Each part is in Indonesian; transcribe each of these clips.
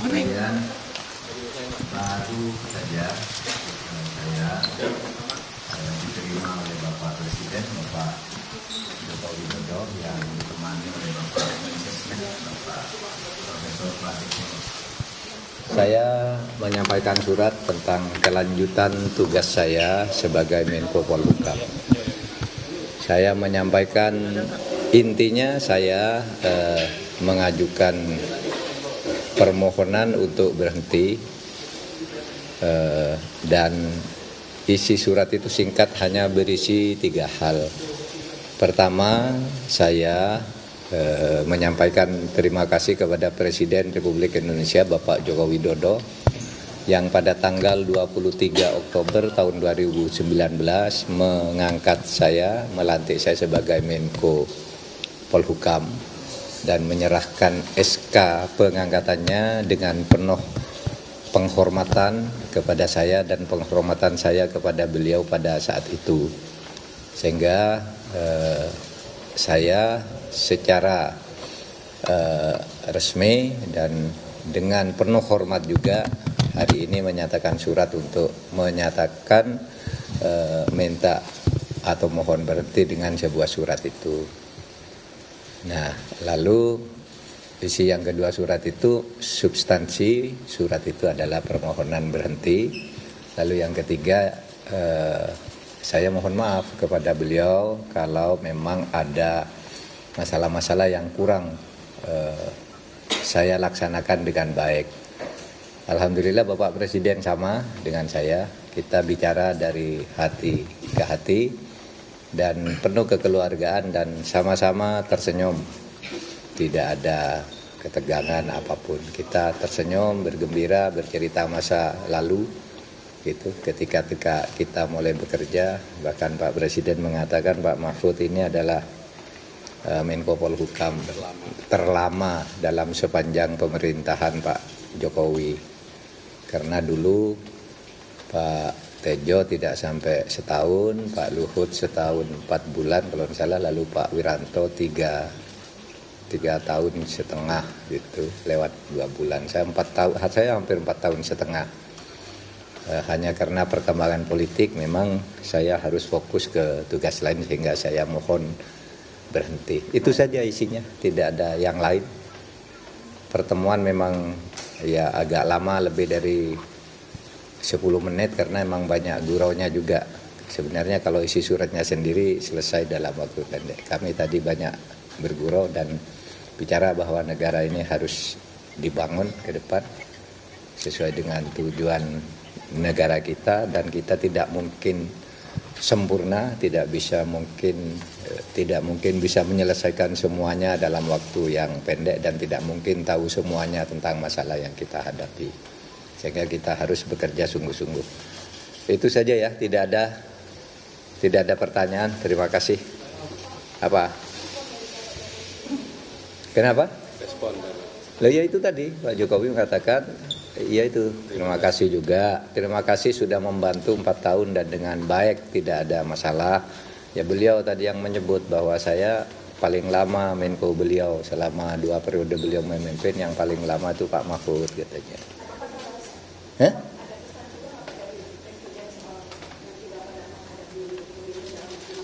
Kemudian baru saja saya diterima oleh Bapak Presiden, Bapak Joko Widodo, yang ditemani oleh Bapak Mensesnek, Bapak Profesor Pratikno. Saya menyampaikan surat tentang kelanjutan tugas saya sebagai Menko Polhukam. Saya menyampaikan intinya saya mengajukan permohonan untuk berhenti dan isi surat itu singkat, hanya berisi 3 hal. Pertama, saya menyampaikan terima kasih kepada Presiden Republik Indonesia Bapak Joko Widodo yang pada tanggal 23 Oktober tahun 2019 mengangkat saya, melantik saya sebagai Menko Polhukam dan menyerahkan SK pengangkatannya dengan penuh penghormatan kepada saya dan penghormatan saya kepada beliau pada saat itu. Sehingga saya secara resmi dan dengan penuh hormat juga hari ini menyatakan surat untuk menyatakan minta atau mohon berhenti dengan sebuah surat itu. Nah, lalu isi yang kedua surat itu, substansi surat itu adalah permohonan berhenti. Lalu yang ketiga, saya mohon maaf kepada beliau kalau memang ada masalah-masalah yang kurang saya laksanakan dengan baik. Alhamdulillah Bapak Presiden sama dengan saya, kita bicara dari hati ke hati dan penuh kekeluargaan dan sama-sama tersenyum. Tidak ada ketegangan apapun. Kita tersenyum, bergembira, bercerita masa lalu. Gitu. Ketika kita mulai bekerja, bahkan Pak Presiden mengatakan Pak Mahfud ini adalah Menko Polhukam terlama dalam sepanjang pemerintahan Pak Jokowi. Karena dulu Pak Tejo tidak sampai setahun, Pak Luhut setahun 4 bulan kalau tidak salah, lalu Pak Wiranto 3 tahun setengah gitu, lewat 2 bulan. Saya hampir 4 tahun setengah. Hanya karena perkembangan politik memang saya harus fokus ke tugas lain sehingga saya mohon berhenti. Itu saja isinya, tidak ada yang lain. Pertemuan memang ya agak lama, lebih dari 10 menit karena memang banyak guraunya juga. Sebenarnya kalau isi suratnya sendiri selesai dalam waktu pendek. Kami tadi banyak bergurau dan bicara bahwa negara ini harus dibangun ke depan sesuai dengan tujuan negara kita, dan kita tidak mungkin sempurna, tidak mungkin bisa menyelesaikan semuanya dalam waktu yang pendek dan tidak mungkin tahu semuanya tentang masalah yang kita hadapi. Sehingga kita harus bekerja sungguh-sungguh. Itu saja ya, tidak ada pertanyaan. Terima kasih. Apa? Kenapa? Respon. Loh ya itu tadi Pak Jokowi mengatakan, ya itu terima kasih juga. Terima kasih sudah membantu 4 tahun dan dengan baik, tidak ada masalah. Ya beliau tadi yang menyebut bahwa saya paling lama Menko beliau selama 2 periode beliau memimpin, yang paling lama itu Pak Mahfud katanya. Hah?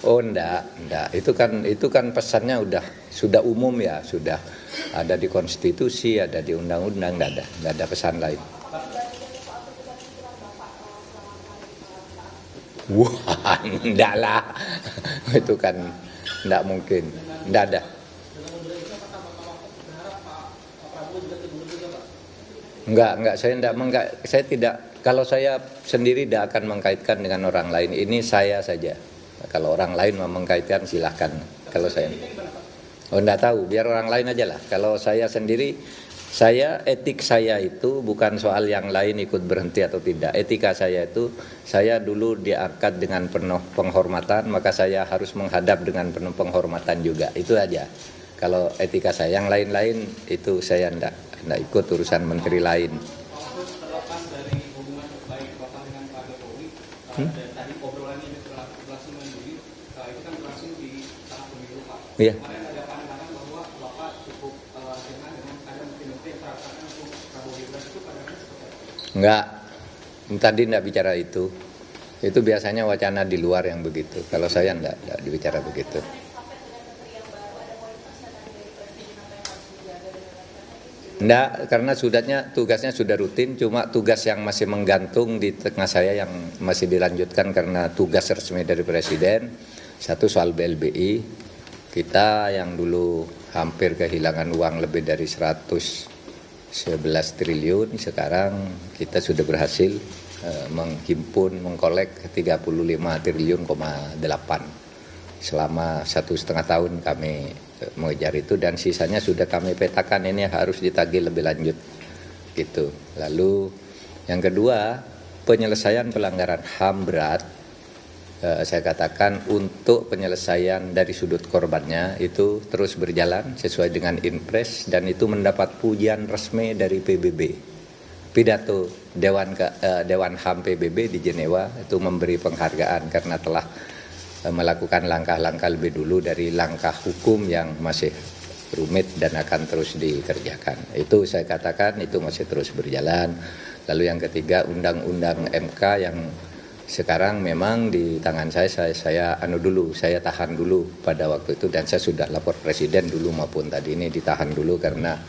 Oh enggak. Itu kan pesannya sudah umum ya, sudah ada di konstitusi, ada di undang-undang, enggak ada pesan lain. Wah, enggak lah. Itu kan enggak mungkin. Enggak ada. Enggak, saya tidak, kalau saya sendiri tidak akan mengkaitkan dengan orang lain. Ini saya saja. Kalau orang lain mau mengkaitkan silahkan. Kalau saya, enggak tahu, biar orang lain aja lah. Kalau saya sendiri, etik saya itu bukan soal yang lain ikut berhenti atau tidak. Etika saya itu, saya dulu diangkat dengan penuh penghormatan, maka saya harus menghadap dengan penuh penghormatan juga. Itu aja. Kalau etika saya, yang lain-lain itu saya enggak ikut urusan menteri lain. Terlepas dari hubungan baik Bapak dengan Pak Jokowi, tadi obrolannya berlangsung sendiri, itu kan berlangsung di saat pemilu Pak. Iya. Kemarin ada pandangan bahwa Bapak cukup dengan ada menteri-menteri yang perasaan untuk Prabowo Gibran, itu Enggak, tadi enggak bicara itu. Itu biasanya wacana di luar yang begitu. Kalau saya enggak dibicara begitu. Enggak, karena tugasnya sudah rutin, cuma tugas yang masih menggantung di tengah saya yang masih dilanjutkan karena tugas resmi dari Presiden. Satu soal BLBI, kita yang dulu hampir kehilangan uang lebih dari 111 triliun, sekarang kita sudah berhasil menghimpun, mengkolek 35 triliun, 8. Selama 1,5 tahun kami mengejar itu dan sisanya sudah kami petakan, ini harus ditagih lebih lanjut gitu. Lalu yang kedua, penyelesaian pelanggaran HAM berat, saya katakan untuk penyelesaian dari sudut korbannya itu terus berjalan sesuai dengan Inpres dan itu mendapat pujian resmi dari PBB. Pidato Dewan HAM PBB di Jenewa itu memberi penghargaan karena telah melakukan langkah-langkah lebih dulu dari langkah hukum yang masih rumit dan akan terus dikerjakan. Itu saya katakan itu masih terus berjalan. Lalu yang ketiga, undang-undang MK yang sekarang memang di tangan saya tahan dulu pada waktu itu dan saya sudah lapor Presiden dulu maupun tadi ini ditahan dulu karena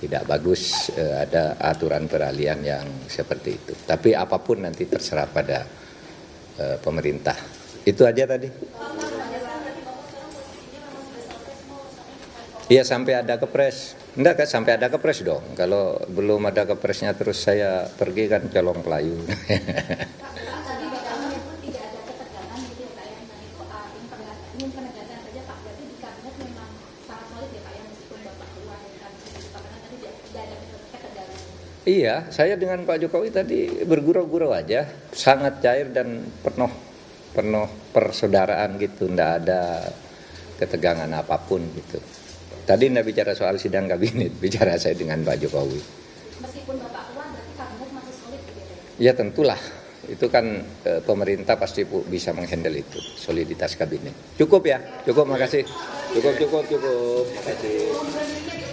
tidak bagus ada aturan peralihan yang seperti itu. Tapi apapun nanti terserah pada pemerintah. Itu aja tadi. Iya sampai ada kepres. Enggak kan sampai ada kepres dong. Kalau belum ada kepresnya terus saya pergi kan colong pelayu. Iya, saya dengan Pak Jokowi tadi bergurau-gurau aja, sangat cair dan penuh persaudaraan gitu, enggak ada ketegangan apapun gitu. Tadi enggak bicara soal sidang kabinet, bicara saya dengan Pak Jokowi. Meskipun Bapak keluar, berarti kabinet masih solid begitu? Ya tentulah, itu kan pemerintah pasti bisa menghandle itu, soliditas kabinet. Cukup ya, cukup, makasih. Cukup, makasih.